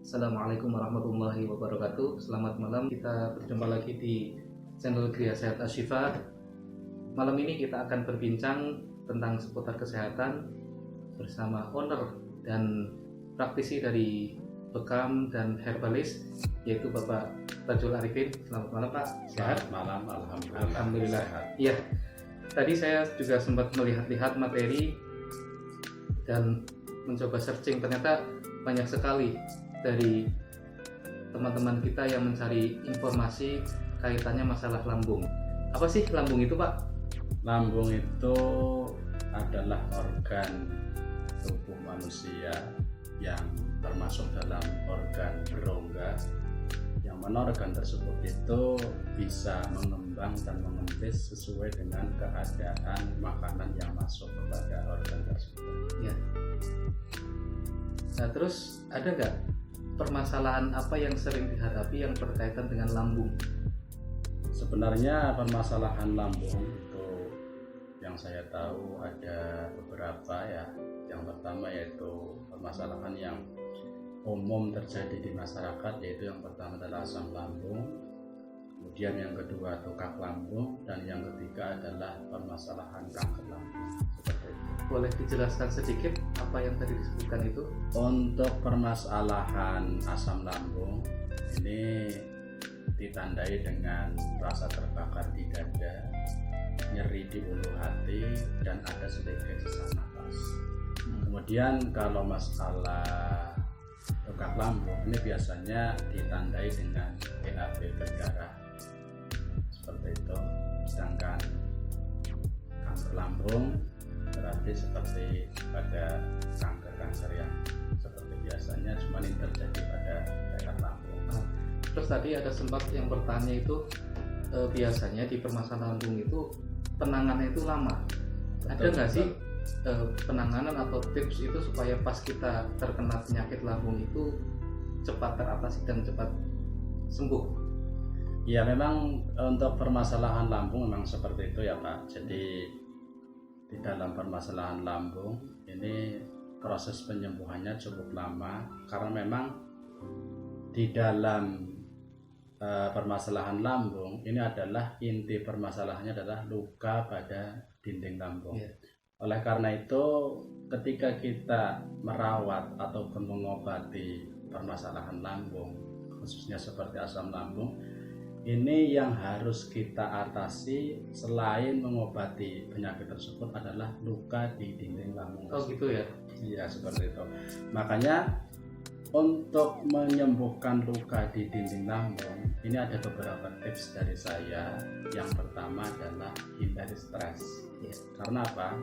Assalamualaikum warahmatullahi wabarakatuh. Selamat malam, kita berjumpa lagi di channel Gria Sehat Ashifa. Malam ini kita akan berbincang tentang seputar kesehatan bersama owner dan praktisi dari Bekam dan Herbalis, yaitu Bapak Tajul Arifin. Selamat malam Pak, sehat? Selamat malam, Alhamdulillah. sehat. Iya, tadi saya juga sempat melihat-lihat materi dan mencoba searching, ternyata banyak sekali dari teman-teman kita yang mencari informasi kaitannya masalah lambung. Apa sih lambung itu, Pak? Lambung itu adalah organ tubuh manusia yang termasuk dalam organ berongga, yang mana organ tersebut itu bisa mengembang dan mengentis sesuai dengan keadaan makanan yang masuk kepada organ tersebut. Ya. Nah, terus ada nggak permasalahan apa yang sering dihadapi yang berkaitan dengan lambung? Sebenarnya permasalahan lambung itu yang saya tahu ada beberapa ya. Yang pertama yaitu permasalahan yang umum terjadi di masyarakat, yaitu yang pertama adalah asam lambung, kemudian yang kedua tukak lambung, dan yang ketiga adalah permasalahan kanker lambung. Seperti itu. Boleh dijelaskan sedikit apa yang tadi disebutkan itu? Untuk permasalahan asam lambung ini ditandai dengan rasa terbakar di dada, nyeri di ulu hati, dan ada sedikit sesak napas. Kemudian kalau masalah tukak lambung ini biasanya ditandai dengan BAB berdarah seperti itu. Sedangkan kanker lambung berarti seperti pada kanker yang seperti biasanya, cuma ini terjadi pada daerah lambung. Terus tadi ada sempat yang bertanya itu biasanya di permasalahan lambung itu penanganannya itu lama. Ada nggak sih penanganan atau tips itu supaya pas kita terkena penyakit lambung itu cepat teratasi dan cepat sembuh? Ya, memang untuk permasalahan lambung memang seperti itu ya Pak. Jadi di dalam permasalahan lambung ini proses penyembuhannya cukup lama, karena memang di dalam permasalahan lambung ini adalah inti permasalahannya adalah luka pada dinding lambung. Yeah. Oleh karena itu ketika kita merawat ataupun mengobati permasalahan lambung, khususnya seperti asam lambung, ini yang harus kita atasi selain mengobati penyakit tersebut adalah luka di dinding lambung. Oh gitu ya? Iya, seperti itu. Makanya untuk menyembuhkan luka di dinding lambung ini ada beberapa tips dari saya. Yang pertama adalah hindari stres. Yes. Karena apa?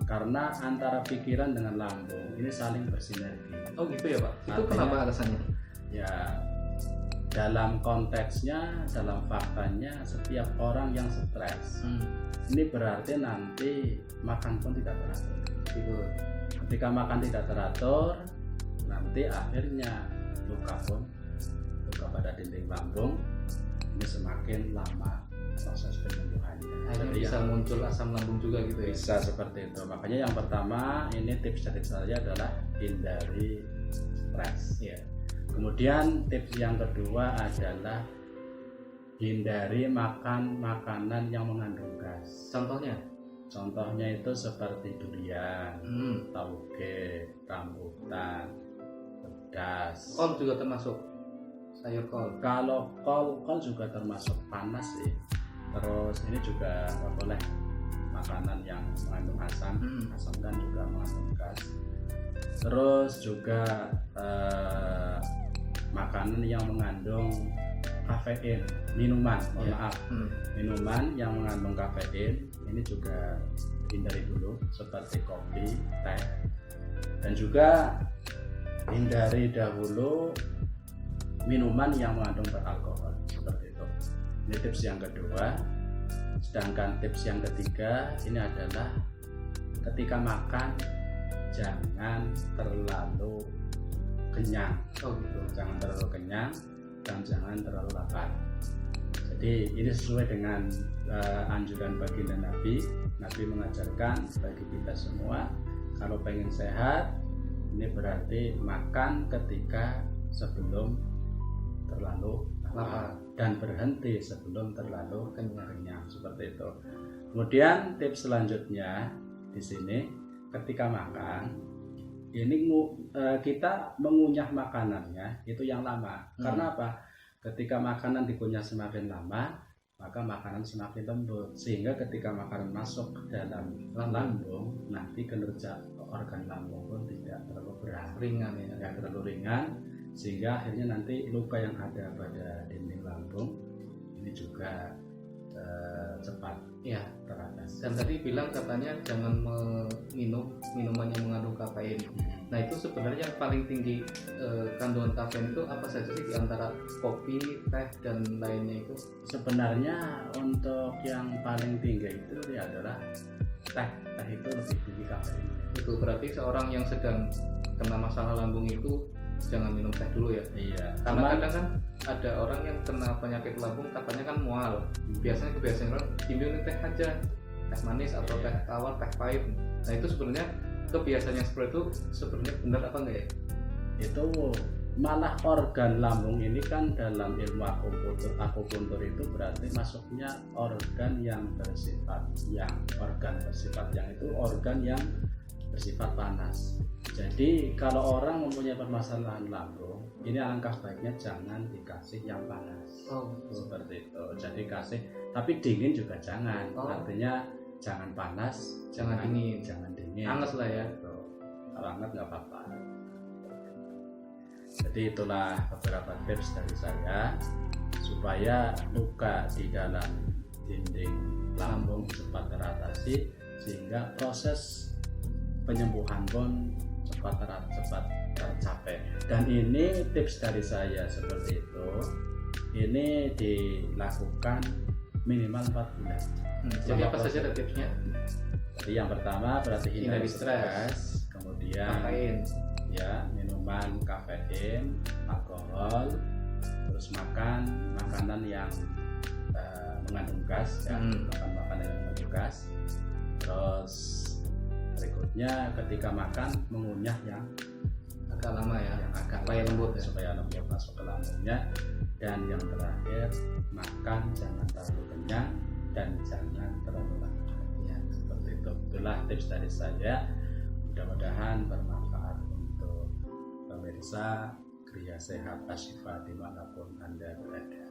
Karena antara pikiran dengan lambung ini saling bersinergi. Oh gitu ya Pak? Itu Artinya, kenapa alasannya? Ya, dalam konteksnya, dalam faktanya, setiap orang yang stres ini berarti nanti makan pun tidak teratur. Gitu. Ketika makan tidak teratur, nanti akhirnya luka pada dinding lambung ini semakin lama proses penyembuhannya. Akhirnya Jadi bisa muncul asam lambung juga gitu ya? bisa seperti itu. Makanya yang pertama ini tips dari saya adalah hindari stres. Iya. Kemudian tips yang kedua adalah hindari makan makanan yang mengandung gas. Contohnya itu seperti durian, tauge, rambutan, pedas. Kol juga termasuk? Sayur kol? Kalau kol juga termasuk panas sih. Terus ini juga nggak boleh makanan yang mengandung asam, asam dan juga mengandung gas. Terus juga makanan yang mengandung kafein, minuman, minuman yang mengandung kafein ini juga hindari dulu, seperti kopi, teh, dan juga hindari dahulu minuman yang mengandung beralkohol seperti itu. Ini tips yang kedua. Sedangkan tips yang ketiga ini adalah ketika makan jangan terlalu kenyang. Oh gitu. Jangan terlalu kenyang dan jangan terlalu lapar. Jadi ini sesuai dengan anjuran baginda Nabi. Nabi mengajarkan bagi kita semua kalau pengen sehat ini berarti makan ketika sebelum terlalu Lapar. dan berhenti sebelum terlalu kenyang, seperti itu. Kemudian tips selanjutnya di sini ketika makan ini kita mengunyah makanannya itu yang lama. Karena apa? Ketika makanan dikunyah semakin lama, maka makanan semakin lembut, sehingga ketika makanan masuk ke dalam lambung, nanti kinerja organ lambung pun tidak terlalu berat, ringan ya. tidak terlalu ringan, sehingga akhirnya nanti luka yang ada pada dinding lambung ini juga cepat Ya. teratasi. Dan tadi bilang katanya jangan minum minuman yang mengandung kafein. Nah itu sebenarnya yang paling tinggi kandungan kafein itu apa saja sih di antara kopi, teh dan lainnya itu? Sebenarnya untuk yang paling tinggi itu adalah teh. Teh itu lebih tinggi kafein. Itu berarti seorang yang sedang kena masalah lambung itu jangan minum teh dulu ya. Iya. Karena kadang kan ada orang yang kena penyakit lambung katanya kan mual. Biasanya kebiasaan orang diminum teh aja, teh manis atau teh tawar, teh pahit. Nah itu sebenarnya kebiasaan yang seperti itu sebenarnya benar apa enggak ya? Itu malah organ lambung ini kan dalam ilmu akupuntur itu berarti masuknya organ yang bersifat yang itu organ yang bersifat panas. Jadi kalau orang mempunyai permasalahan lambung, ini alangkah baiknya jangan dikasih yang panas. Seperti itu. Jadi kasih, tapi dingin juga jangan. Artinya jangan panas, Jangan dingin. jangan dingin. Hangat lah ya. Kalau hangat nggak apa-apa. Jadi itulah beberapa tips dari saya supaya luka di dalam dinding lambung cepat teratasi, sehingga proses penyembuhan pun cepat tercapai. Dan ini tips dari saya seperti itu. Ini dilakukan minimal 4 bulan. Jadi apa saja ada tipsnya? Jadi yang pertama berarti hindari stres. stres, kemudian Kafein. ya minuman kafein, alkohol, terus makan makanan yang mengandung gas, ya, makan makanan yang mengandung gas. Terus berikutnya ketika makan mengunyah yang Agak lama ya. yang agak Supaya lembut ya. supaya lembut masuk ke lambungnya. Dan yang terakhir, makan jangan terlalu kenyang dan jangan terlalu lapar. Ya, seperti itu. Itulah tips dari saya. Mudah-mudahan bermanfaat untuk pemirsa Kriya Sehat Ashifa dimanapun Anda berada.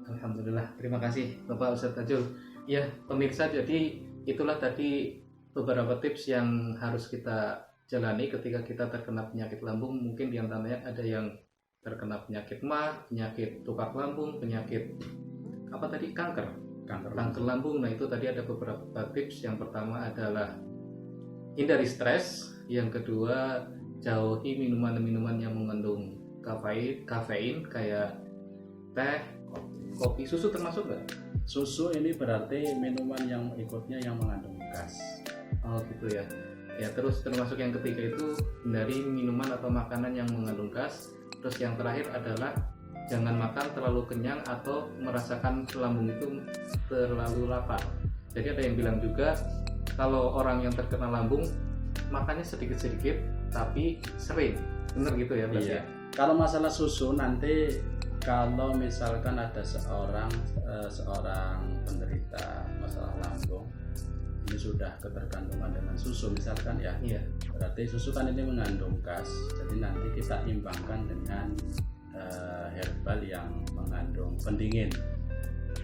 Alhamdulillah, terima kasih Bapak Ustadz Tajul. Ya pemirsa, jadi itulah tadi beberapa tips yang harus kita jalani ketika kita terkena penyakit lambung. Mungkin diantaranya ada yang terkena penyakit MAH, penyakit tukak lambung, penyakit apa tadi, kanker lambung. Nah itu tadi ada beberapa tips. Yang pertama adalah hindari stres, yang kedua jauhi minuman-minuman yang mengandung kafein kayak teh, kopi, susu termasuk nggak? Susu ini berarti minuman yang ikutnya yang mengandung gas. Oh gitu ya. Ya terus termasuk yang ketiga itu hindari minuman atau makanan yang mengandung gas. Terus yang terakhir adalah jangan makan terlalu kenyang atau merasakan lambung itu terlalu lapar. Jadi ada yang bilang juga kalau orang yang terkena lambung makannya sedikit-sedikit tapi sering. Benar gitu ya berarti? Iya. Kalau masalah susu nanti kalau misalkan ada seorang penderita masalah lambung ini sudah ketergantungan dengan susu misalkan ya, iya. Berarti susu kan ini mengandung gas, jadi nanti kita imbangkan dengan herbal yang mengandung pendingin.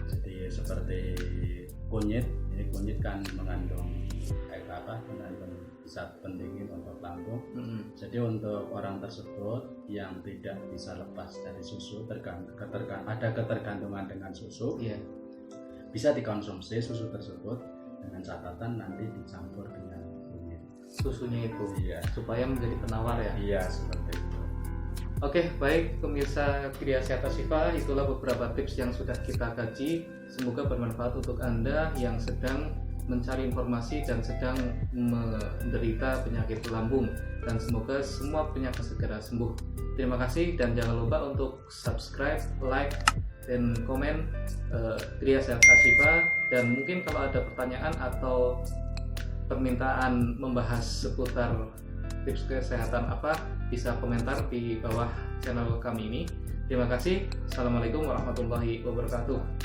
Jadi seperti kunyit, ini kunyit kan mengandung mengandung zat pendingin untuk lambung. Jadi untuk orang tersebut yang tidak bisa lepas dari susu, ada ketergantungan dengan susu, iya. Bisa dikonsumsi susu tersebut dengan catatan nanti dicampur dengan kunyit Susunya itu, iya, supaya menjadi penawar ya. iya seperti itu. Oke, baik pemirsa Kriya Sehat Ashifa, itulah beberapa tips yang sudah kita kaji. Semoga bermanfaat untuk Anda yang sedang mencari informasi dan sedang menderita penyakit lambung, dan semoga semua penyakit segera sembuh. Terima kasih dan jangan lupa untuk subscribe, like, dan komen Kriya Sehat Ashifa. Dan mungkin kalau ada pertanyaan atau permintaan membahas seputar tips kesehatan apa, bisa komentar di bawah channel kami ini. Terima kasih. Assalamualaikum warahmatullahi wabarakatuh.